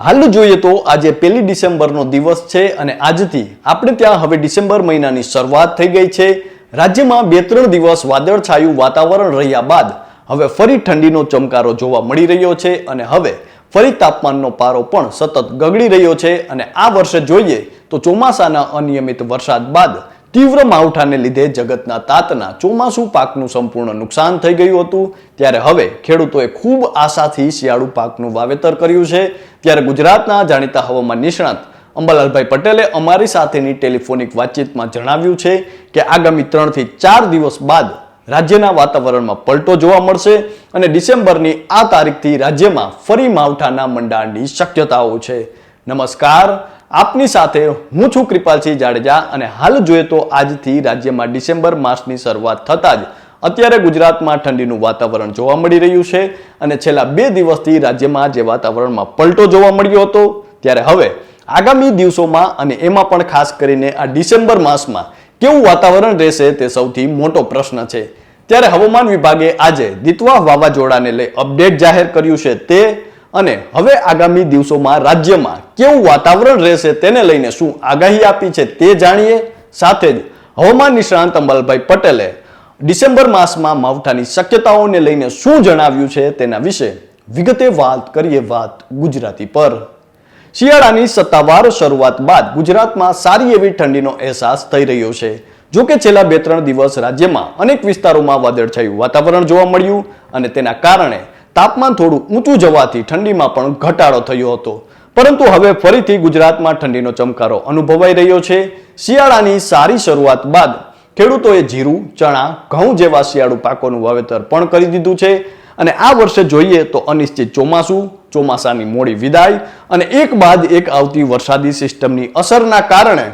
હાલ જોઈએ તો આજે 1 ડિસેમ્બરનો દિવસ છે અને આજથી આપણે ત્યાં હવે ડિસેમ્બર મહિનાની શરૂઆત થઈ ગઈ છે। રાજ્યમાં 2-3 દિવસ વાદળછાયું વાતાવરણ રહ્યા બાદ હવે ફરી ઠંડીનો ચમકારો જોવા મળી રહ્યો છે અને હવે ફરી તાપમાનનો પારો પણ સતત ગગડી રહ્યો છે અને આ વર્ષે જોઈએ તો ચોમાસાના અનિયમિત વરસાદ બાદ તીવ્ર માવઠાને લીધે જગતના તાતના ચોમાસુ પાકનું સંપૂર્ણ નુકસાન થઈ ગયું હતું। ત્યારે હવે ખેડૂતોએ ખૂબ આશાથી શિયાળુ પાકનું વાવેતર કર્યું છે। ત્યારે ગુજરાતના જાણીતા હવામાન નિષ્ણાત અંબાલાલભાઈ પટેલે અમારી સાથેની ટેલિફોનિક વાતચીતમાં જણાવ્યું છે કે આગામી 3 થી 4 દિવસ બાદ રાજ્યના વાતાવરણમાં પલટો જોવા મળશે અને ડિસેમ્બરની આ તારીખથી રાજ્યમાં ફરી માવઠાના મંડાણની શક્યતાઓ છે। નમસ્કાર, આપની સાથે હું છું કૃપાલસિંહ જાડેજા અને હાલ જોઈએ તો આજથી રાજ્યમાં ડિસેમ્બર માસની શરૂઆત થતાં જ અત્યારે ગુજરાતમાં ઠંડીનું વાતાવરણ જોવા મળી રહ્યું છે અને છેલ્લા 2 દિવસથી રાજ્યમાં જે વાતાવરણમાં પલટો જોવા મળ્યો હતો ત્યારે હવે આગામી દિવસોમાં અને એમાં પણ ખાસ કરીને આ ડિસેમ્બર માસમાં કેવું વાતાવરણ રહેશે તે સૌથી મોટો પ્રશ્ન છે। ત્યારે હવામાન વિભાગે આજે દિતવા વાવાઝોડાને લઈ અપડેટ જાહેર કર્યું છે તે અને હવે આગામી દિવસોમાં રાજ્યમાં કેવું વાતાવરણ રહેશે તેને લઈને શું આગાહી આપી છે તે જાણીએ। સાથે જ હવામાન નિષ્ણાંત અંબાલાલભાઈ પટેલે ડિસેમ્બર માસમાં માવઠાની શક્યતાઓને લઈને શું જણાવ્યું છે તેના વિશે વિગતે વાત કરીએ ગુજરાતી પર। શિયાળાની સત્તાવાર શરૂઆત બાદ ગુજરાતમાં સારી એવી ઠંડીનો અહેસાસ થઈ રહ્યો છે। જો કે છેલ્લા 2-3 દિવસ રાજ્યમાં અનેક વિસ્તારોમાં વાદળછાયું વાતાવરણ જોવા મળ્યું અને તેના કારણે તાપમાન થોડું ઊંચું જવાથી ઠંડીમાં પણ ઘટાડો થયો હતો, પરંતુ હવે ફરીથી ગુજરાતમાં ઠંડીનો ચમકારો અનુભવાઈ રહ્યો છે। શિયાળાની સારી શરૂઆત બાદ ખેડૂતોએ જીરું, ચણા, ઘઉં જેવા શિયાળુ પાકોનું વાવેતર પણ કરી દીધું છે અને આ વર્ષે જોઈએ તો અનિશ્ચિત ચોમાસાની મોડી વિદાય અને એક બાદ એક આવતી વરસાદી સિસ્ટમની અસરના કારણે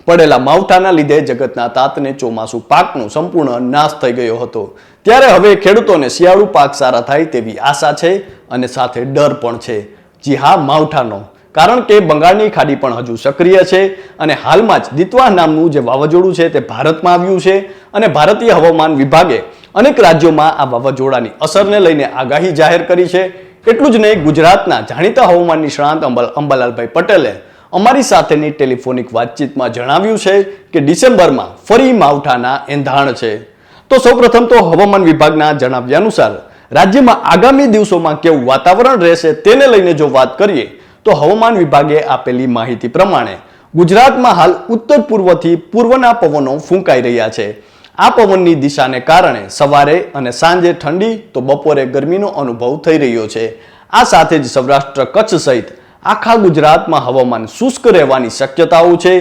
પડેલા માવઠાના લીધે જગતના તાતને ચોમાસુ પાકનું સંપૂર્ણ નાશ થઈ ગયો હતો। ત્યારે હવે ખેડૂતોને શિયાળુ પાક સારા થાય તેવી આશા છે અને સાથે ડર પણ છે। જી હા, માવઠાનો, કારણ કે બંગાળની ખાડી પણ હજુ સક્રિય છે અને હાલમાં જ દિતવા નામનું જે વાવાઝોડું છે તે ભારતમાં આવ્યું છે અને ભારતીય હવામાન વિભાગે અનેક રાજ્યોમાં આ વાવાઝોડાની અસરને લઈને આગાહી જાહેર કરી છે। એટલું જ નહીં, ગુજરાતના જાણીતા હવામાન નિષ્ણાંત અંબાલાલભાઈ પટેલે અમારી સાથેની ટેલિફોનિક વાતચીતમાં જણાવ્યું છે કે ડિસેમ્બરમાં ફરી માવઠાના એંધાણ છે। તો સૌપ્રથમ તો હવામાન વિભાગના જણાવ્યા અનુસાર રાજ્યમાં આગામી દિવસોમાં કેવું વાતાવરણ રહેશે તેને લઈને જો વાત કરીએ તો હવામાન વિભાગે આપેલી માહિતી પ્રમાણે ગુજરાતમાં હાલ ઉત્તર પૂર્વથી પૂર્વના પવનો ફૂંકાઈ રહ્યા છે। આ પવનની દિશાને કારણે સવારે અને સાંજે ઠંડી તો બપોરે ગરમીનો અનુભવ થઈ રહ્યો છે। આ સાથે જ સૌરાષ્ટ્ર, કચ્છ સહિત આખા ગુજરાતમાં હવામાન શુષ્ક રહેવાની શક્યતાઓ છે।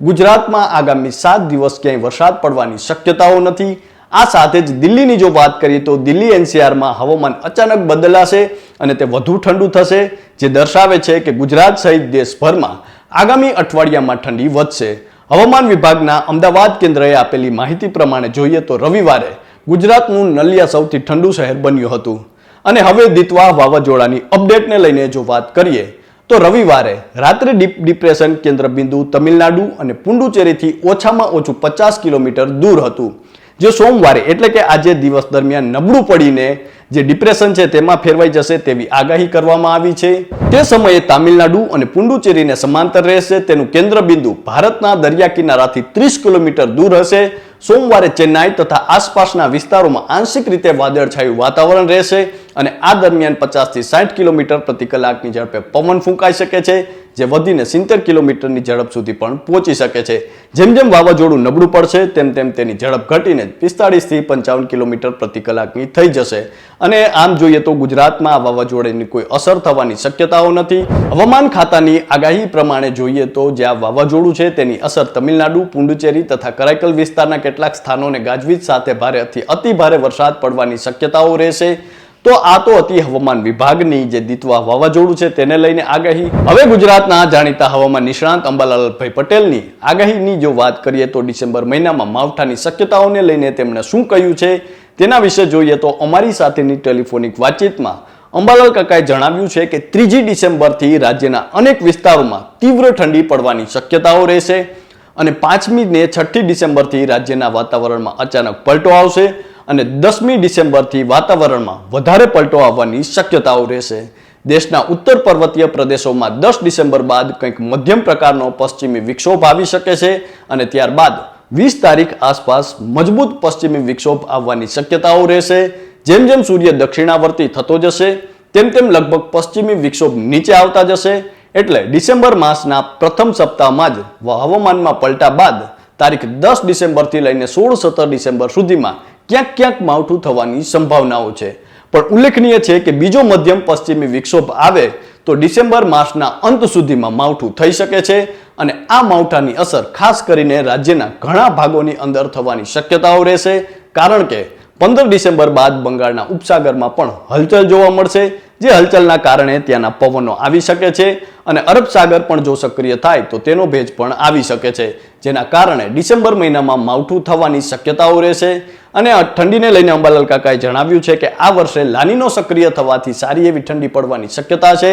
ગુજરાતમાં આગામી 7 દિવસ ક્યાંય વરસાદ પડવાની શક્યતાઓ નથી। આ સાથે જ દિલ્હીની જો વાત કરીએ તો દિલ્હી એનસીઆરમાં હવામાન અચાનક બદલાશે અને તે વધુ ઠંડુ થશે, જે દર્શાવે છે કે ગુજરાત સહિત દેશભરમાં આગામી અઠવાડિયામાં ઠંડી વધશે। હવામાન વિભાગના અમદાવાદ કેન્દ્રએ આપેલી માહિતી પ્રમાણે જોઈએ તો રવિવારે ગુજરાતનું નલિયા સૌથી ઠંડુ શહેર બન્યું હતું અને હવે દિતવા વાવાઝોડાની અપડેટને લઈને જો વાત કરીએ તો રવિવારે રાત્રે ડિપ્રેશન કેન્દ્ર બિંદુ તમિલનાડુ અને પુડુચેરીથી ઓછામાં ઓછું 50 કિલોમીટર દૂર હતું, જે સોમવારે એટલે કે આજે દિવસ દરમિયાન નબળું પડીને જે ડિપ્રેશન છે તેમાં ફેરવાઈ જશે તેવી આગાહી કરવામાં આવી છે। તે સમયે તામિલનાડુ અને પુડુચેરીને સમાંતર રહેશે। તેનું કેન્દ્ર બિંદુ ભારતના દરિયા કિનારાથી 30 કિલોમીટર દૂર હશે। સોમવારે ચેન્નાઈ તથા આસપાસના વિસ્તારોમાં આંશિક રીતે વાદળછાયું વાતાવરણ રહેશે અને આ દરમિયાન 50 થી 60 કિલોમીટર પ્રતિ કલાકની ઝડપે પવન ફૂંકાઈ શકે છે, જે વધીને 70 કિલોમીટરની ઝડપ સુધી પણ પહોંચી શકે છે। જેમ જેમ વાવાઝોડું નબળું પડશે તેમ તેમ તેની ઝડપ ઘટીને 45 થી 55 કિલોમીટર પ્રતિ કલાકની થઈ જશે અને આમ જોઈએ તો ગુજરાતમાં આ વાવાઝોડાની કોઈ અસર થવાની શક્યતાઓ નથી। હવામાન ખાતાની આગાહી પ્રમાણે જોઈએ તો જે આ વાવાઝોડું છે તેની અસર તમિલનાડુ, પુડુચેરી તથા કરાઈકલ વિસ્તારના કેટલાક સ્થાનોને ગાજવીજ સાથે ભારેથી અતિ ભારે વરસાદ પડવાની શક્યતાઓ રહેશે। તો આ તો હતી હવામાન વિભાગની જે દિતવા વાવાઝોડું છે તેને લઈને આગાહી। હવે ગુજરાતના જાણીતા હવામાન નિષ્ણાંત અંબાલાલભાઈ પટેલની આગાહીની જો વાત કરીએ તો ડિસેમ્બર મહિનામાં માવઠાની શક્યતાઓને લઈને તેમણે શું કહ્યું છે તેના વિશે જોઈએ તો અમારી સાથેની ટેલિફોનિક વાતચીતમાં અંબાલાલ કાકાએ જણાવ્યું છે કે 3 ડિસેમ્બરથી રાજ્યના અનેક વિસ્તારોમાં તીવ્ર ઠંડી પડવાની શક્યતાઓ રહેશે અને 5મી ને 6 ડિસેમ્બરથી રાજ્યના વાતાવરણમાં અચાનક પલટો આવશે અને 10મી ડિસેમ્બરથી વાતાવરણમાં વધારે પલટો આવવાની શક્યતાઓ રહેશે। દેશના ઉત્તર પર્વતીય પ્રદેશોમાં 10 ડિસેમ્બર બાદ કંઈક મધ્યમ પ્રકારનો પશ્ચિમી વિક્ષોભ આવી શકે છે અને ત્યારબાદ 20 તારીખ આસપાસ મજબૂત પશ્ચિમી વિક્ષોભ આવવાની શક્યતાઓ રહેશે. જેમ જેમ સૂર્ય દક્ષિણાવર્તી થતો જશે તેમ તેમ લગભગ પશ્ચિમી વિક્ષોભ નીચે આવતા જશે. એટલે ડિસેમ્બર માસના પ્રથમ સપ્તાહમાં જ હવામાનમાં પલટા બાદ તારીખ 10 ડિસેમ્બરથી લઈને 16-17 ડિસેમ્બર સુધીમાં ક્યાંક માવઠું થવાની સંભાવનાઓ છે. પણ ઉલ્લેખનીય છે કે બીજો મધ્યમ પશ્ચિમી વિક્ષોભ આવે તો ડિસેમ્બર માસના અંત સુધીમાં માવઠું થઈ શકે છે અને આ માવઠાની અસર ખાસ કરીને રાજ્યના ઘણા ભાગોની અંદર થવાની શક્યતાઓ રહેશે. કારણ કે 15 ડિસેમ્બર બાદ બંગાળના ઉપસાગરમાં પણ હલચલ જોવા મળશે, જે હલચલના કારણે ત્યાંના પવનો આવી શકે છે અને અરબ સાગર પણ જો સક્રિય થાય તો તેનો ભેજ પણ આવી શકે છે, જેના કારણે ડિસેમ્બર મહિનામાં માવઠું થવાની શક્યતાઓ રહેશે. અને ઠંડીને લઈને અંબાલાલ કાકાએ જણાવ્યું છે કે આ વર્ષે લાનીનો સક્રિય થવાથી સારી એવી ઠંડી પડવાની શક્યતા છે.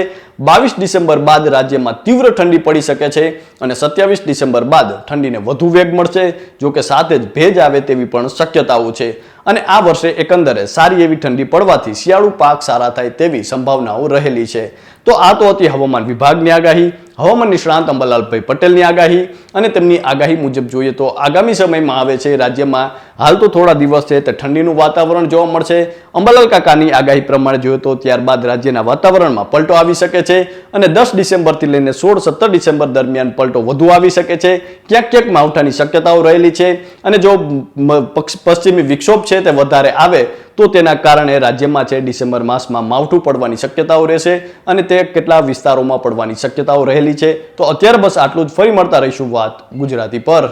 22 ડિસેમ્બર બાદ રાજ્યમાં તીવ્ર ઠંડી પડી શકે છે અને 27 ડિસેમ્બર બાદ ઠંડીને વધુ વેગ મળશે, જો કે સાથે જ ભેજ આવે તેવી પણ શક્યતાઓ છે. અને આ વર્ષે એકંદરે સારી એવી ઠંડી પડવાથી શિયાળુ પાક સારા થાય તેવી સંભાવનાઓ રહેલી છે. તો આ તો હતી હવામાન વિભાગની આગાહી, હવામાન નિષ્ણાંત અંબાલાલભાઈ પટેલની આગાહી. અને તેમની આગાહી મુજબ જોઈએ તો આગામી સમયમાં આવે છે રાજ્યમાં હાલ તો થોડા દિવસ છે તે ઠંડીનું વાતાવરણ જોવા મળશે. અંબાલાલ કાકાની આગાહી પ્રમાણે જોઈએ તો ત્યારબાદ રાજ્યના વાતાવરણમાં પલટો આવી શકે છે અને 10 ડિસેમ્બરથી લઈને 16-17 ડિસેમ્બર દરમિયાન પલટો વધુ આવી શકે છે. ક્યાંક માવઠાની શક્યતાઓ રહેલી છે અને જો પશ્ચિમી વિક્ષોભ છે તે વધારે આવે તો તેના કારણે રાજ્યમાં છે ડિસેમ્બર માસમાં માવઠું પડવાની શક્યતાઓ રહેશે અને તે કેટલા વિસ્તારોમાં પડવાની શક્યતાઓ રહેલી છે. તો અત્યારે બસ આટલું જ. ફરી મળતા રહીશું વાત ગુજરાતી પર.